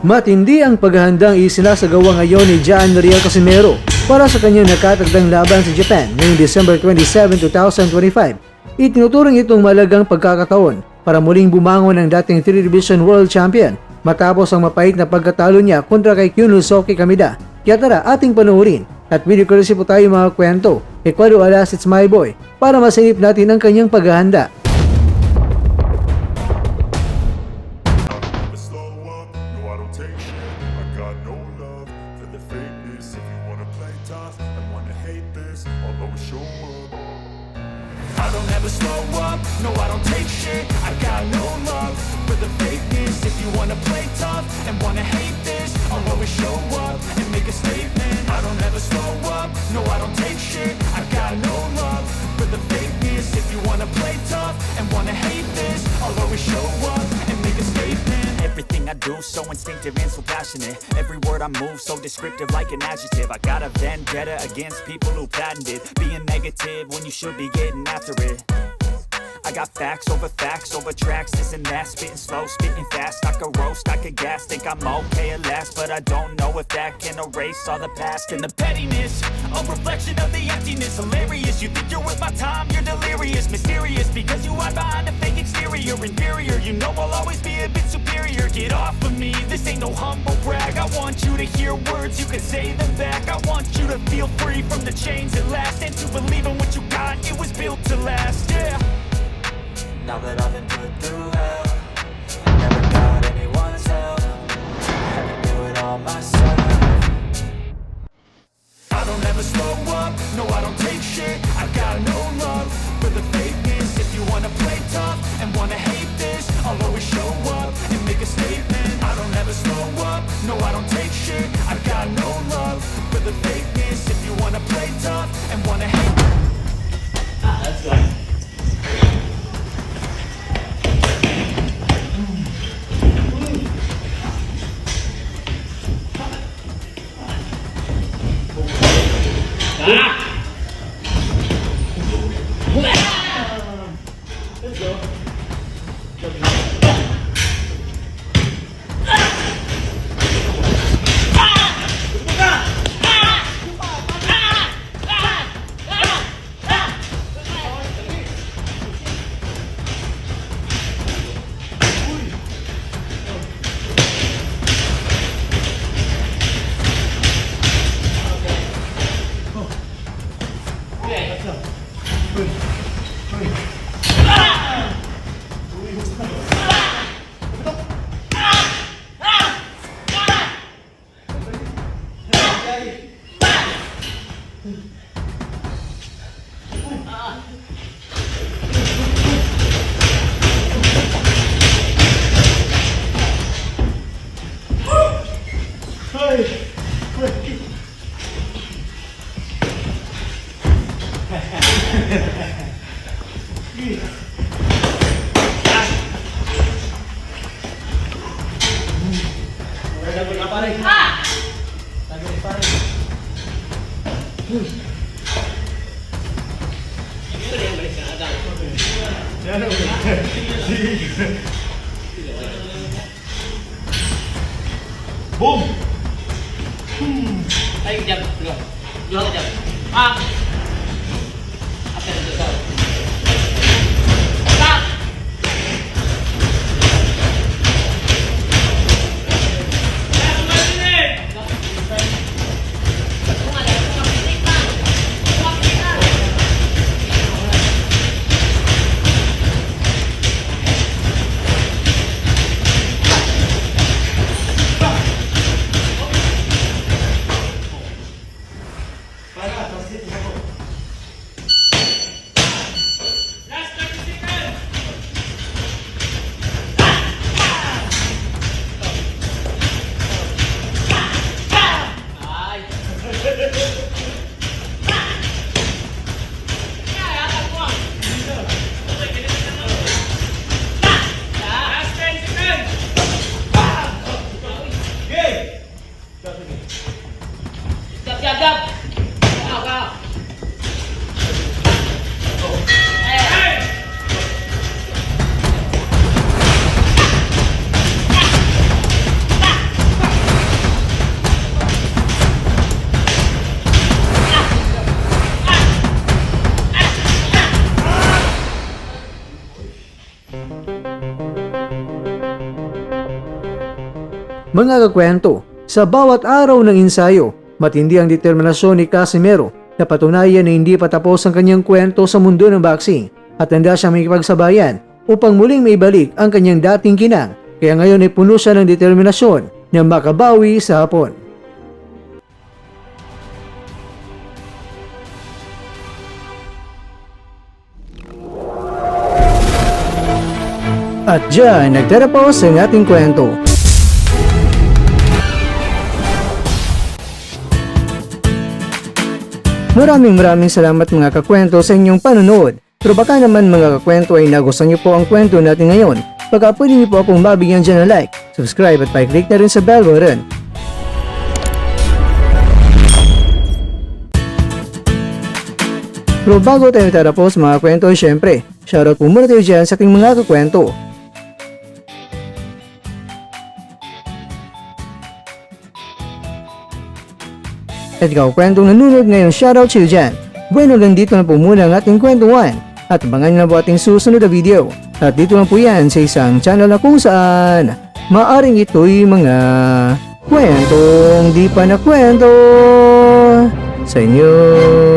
Matindi ang paghahandang isinasagawa ngayon ni Gian Riel Casimero para sa kanyang nakatagdang laban sa Japan ngayong December 27, 2025. Itinuturing itong malagang pagkakataon para muling bumangon ang dating 3 Division World Champion matapos ang mapait na pagkatalo niya kontra kay Kyunosuke Kameda. Kaya tara ating panoorin at video courtesy po tayo mga kwento. Ecuador alas, it's my boy para masinip natin ang kanyang paghahanda. I don't ever slow up, no I don't take shit. I got no love for the fakeness. If you wanna play tough and wanna hate this, I'll always show up and make a statement. I don't ever slow up, no I don't take shit. I got no love for the fakeness. If you wanna play tough and wanna hate this, I'll always show up and make a statement. Everything I do so instinctive and so passionate. Every word I move so descriptive like an adjective. I got a vendetta against people who patented being negative when you should be getting after it. I got facts over tracks, this and that. Spitting slow, spitting fast. I could roast, I could gas. Think I'm okay at last, but I don't know if that can erase all the past. And the pettiness, a reflection of the emptiness. Hilarious, you think you're worth my time, you're delirious. Mysterious, because you hide behind a fake exterior. Inferior, you know I'll always be a bit superior. Get off of me, this ain't no humble brag. I want you to hear words, you can say them back. I want you to feel free from the chains at last, and to believe in what you got, it was built to last, yeah. Now that I've been put through hell, never got anyone's help, had to do it all myself. I don't ever slow up, no I don't take shit. I got no love for the fakeness. If you wanna play tough and wanna hate this, I'll always show up and make a statement. I don't ever slow up, no I don't take shit. I got no love for the fakeness. If you wanna play tough and wanna hate. Let's go. Boom! Ay, jab. Go jab. Ah! Apa yang itu? Stop! Mga kakwento, sa bawat araw ng ensayo, matindi ang determinasyon ni Casimero na patunayan na hindi pa tapos ang kanyang kwento sa mundo ng boxing at handa siyang makipagsabayan upang muling maibalik ang kanyang dating kinang, kaya ngayon ay puno siya ng determinasyon na makabawi sa hapon. At dyan, nagtatapos ang ating kwento. Maraming salamat mga kakwento sa inyong panonood. Pero baka naman mga kakwento ay nagustuhan niyo po ang kwento natin ngayon. Baka pwede niyo po akong mabigyan dyan ng like, subscribe at pa-click na rin sa bell button. Pero bago tayo tatapos mga kwento, syempre, shoutout po muna tayo dyan sa ating mga kakwento. At ikaw kwentong nanonood ngayon, shoutout sa'yo dyan. Bueno, lang dito na po muna ang ating kwentuhan. At abangan nyo na po ating susunod na video. At dito lang po yan sa isang channel na kung saan maaring ito'y mga kwentong di pa na kwento sa inyo.